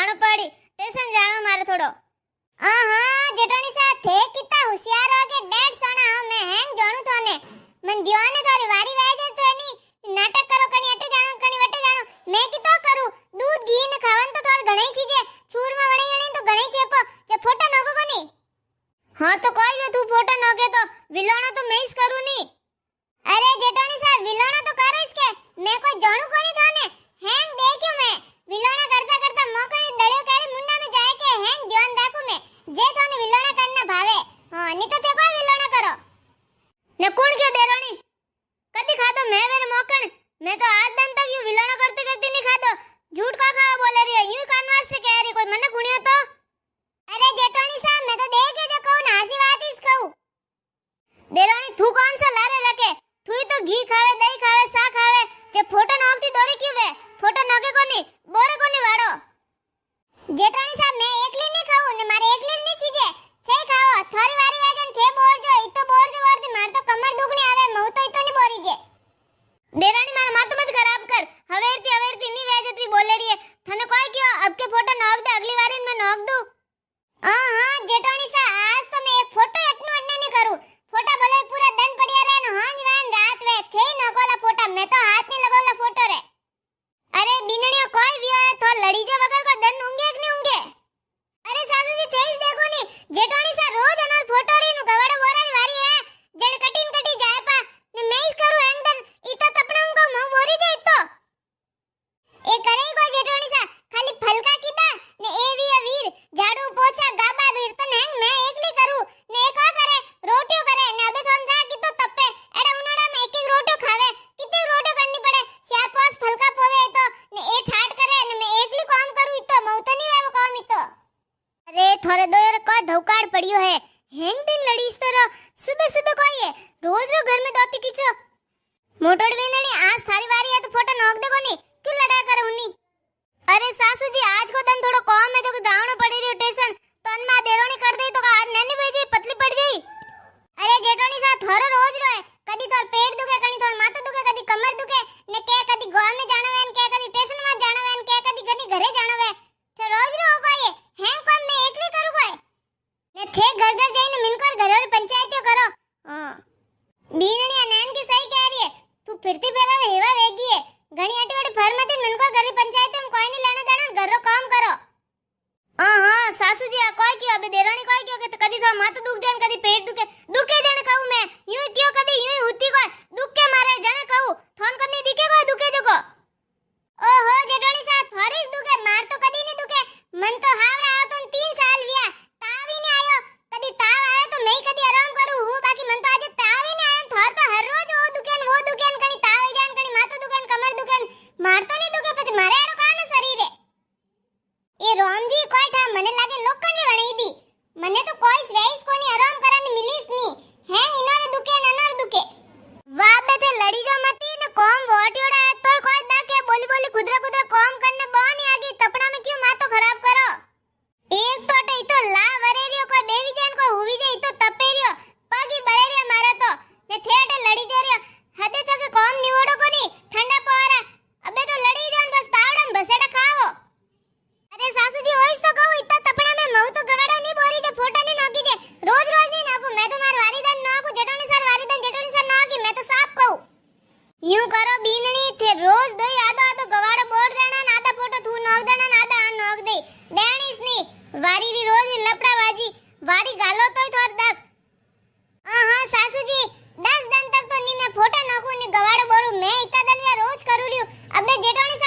जानो पड़ी टेशन जानो मारे थोड़ो जेठानी सा थे कितना होशियार हो के डेढ़ सोना हो मैं हैंग जानू थोने मन दीवाने थारी वारी वाजे तो नी नाटक करो कणी अटे जानो कणी वटे जानो मैं की तो करू दूध घी ने खावन तो थार घणी चीजे चूरमा वणी वणी तो घणी चेपो जे फोटो नगो कोनी हां तो कोई जो तू फोटो नगे तो विलोना तो मैं इस करू नी अरे जेठानी सा विलोना तो करो इसके मैं कोई जानू कोनी थाने हैंग देखियो मैं विलोना करता करता मोकनी दड़ियो करे मुंडा में जाए के हैंग ध्यान राखू मैं जे थाने विलोना करना भावे हां नी तो थे कोई विलोना करो ने कौन के डेरोनी कदी खादो मैं मेरे मोकन मैं तो आज दिन तक यू विलोना करते करते नहीं खादो झूठ का खावा बोले रही है यूं कानवास से कह रही कोई मने गुणियो तो अरे जेठानी साहब मैं तो देखे जो कहूं नासी बात इस कहूं डेरोनी तू कौन सा लारे रखे तू तो घी खावे दही खावे सा खावे जे फोटो नोकती दोरी क्यों वे फोटो नगे कोनी बोरे कोनी वाड़ो जेठानी साहब मैं एकली नहीं खाऊं ने मारे एकली नहीं चीजे थे खाओ थोड़ी वारी वेजन थे बोर जो इतो बोर जो वर्दी मार तो कमर दुखनी आवे मऊ तो इतो नहीं बोरी जे डेरानी मार मात मत खराब कर हवेरती नहीं वेजती बोले रही है थने कोई क्यों अब के फोटो नोक दे अगली बारी मैं नोक दूं हां जेठानी साहब आज तो मैं एक फोटो एटनो अटने नहीं करूं फोटा भले पूरा दिन पड़िया रहे न हांज वेन रात वे थे नगोला फोटा मैं तो हाथ नहीं लगावला फोटो रे अरे बिनड़ियो कोई वियो है तो लड़ी जो वगर को दन ऊंगे कि नहीं ऊंगे अरे सासू जी थे इस देखो नी जेठानी सा रोज अनर फोटो री नु गवाड़ो बोरानी वारी है जड़ कटिन कटी जाए पा ने मैं इस करू अंदर इता तपना को मऊ बोरी जाए तो ए करे को जेठानी सा खाली फलका कीता ने ए वीर झाड़ू पोछा गाबा वीरतन हैंग मैं एकली करू ने एक आ करे रोटियो करे ने अबे थोन सा की तो तपे एड़ा उनाड़ा में एक एक रोटियो खावे कितनी रोटियो करनी पड़े चार पांच फलका पोवे तो ने ए ठाट करे ने मैं एकली काम करू इतो मऊ तो नहीं वे वो काम इतो अरे थोड़े दो यार को धौकाड़ पड़ियो है हैंग दिन लड़ी इस तरह सुबह सुबह कोई है रोज रो घर में दोती किचो मोटोड़ वेननी आज थारी वारी है तो फोटो नोक दे कोनी क्यों लड़ा कर हुनी अरे सासू जी आज को दिन थोड़ो काम है जो कि जावनो पड़ी रही टेशन तन मा देरोनी कर दे तो आज नैनी भेजी पतली पड़ जाई अरे जेठोनी सा थारो रोज रोए कदी थोर पेट दुखे कदी थोर माथा दुखे कदी कमर दुखे ने के कदी गांव में जानो वेन के कदी स्टेशन में जानो वेन के कदी कदी घरे जानो वे तो रोज रो कोई है काम मैं एकली करू कोई ने थे घर घर जाईने मिनकर घरे और पंचायतियो करो हां बीननी नैन की सही कह रही है तू फिरती फेरा हेवा वेगी है घणी अटी वाली फरमती मिनकर घरे पंचायत में कोई नहीं लेना देना घर रो काम करो हां सासू जी आ कोई की अबे देरानी कोई क्यों के कदी तो माथा दुख जान कदी पेट दुखे दुखे जण खाऊ मैं यूं क्यों कदी यूं हुती कोई दुखे मारे जण खाऊ थोन करनी दिखे कोई दुखे जो को ओहो जेठोनी सा थोड़ी दुखे मार तो कदी नहीं दुखे मन तो हावड़ा आयो तो 3 साल विया ताव ही नहीं आयो कदी ताव आयो तो मैं कदी आराम करू हूं बाकी मन तो आज ताव ही नहीं आयो थोर तो हर रोज वो दुकेन कणी ताव ही जान कणी माथा दुकेन कमर दुकेन मार तो नहीं दुखे પછી મારે એરો કાનો શરીરે એ રોમજી કોઈ ઠા મને લાગે લોકોને વણી દી મને તો કોઈ સ્વેસ કોની આરામ કરવાની મિલીસ ની હે ઇનારે દુકે નનર દુકે વાહ બે थे लड़ी जो मती ने कॉम वोटियोड़ा है तो कोई ना के बोली बोली खुदरा खुदरा कॉम करने बोनी आगी तपना में क्यों मातो खराब करो एक तो टई तो ला वरेरियो कोई बेवी जान को हुवी जे तो तपेरियो पागी बळेरिया मारा तो ने थेटे लड़ी जोरियो हदे तक कॉम निवड़ो कोनी ठंडा पवारा अबे तो लड़ी जान बस तावड़म बसेड़ा खाओ अरे सासू जी ओइस तो कहू इतना तपना में मऊ तो गवाड़ा नहीं बोरी जे फोटो नहीं नोकी जे रोज रोज नहीं नाकू मैं तो मार वालीदन नाकू जेठोनी सर नाकी मैं तो साफ कहू यूं करो बीननी थे रोज दो आधो आधो गवाड़ो बोल देना ना आधा फोटो तू नोक देना ना आधा आ नोक दे देनीस नी वारी री रोज लपड़ा बाजी वारी गालो तोय थोर दक हां सासू जी 10 दिन तक तो नी मैं फोटो नोकू नी गवाड़ो बोरू मैं इतना दिन में रोज करू लियो अबे जेठोनी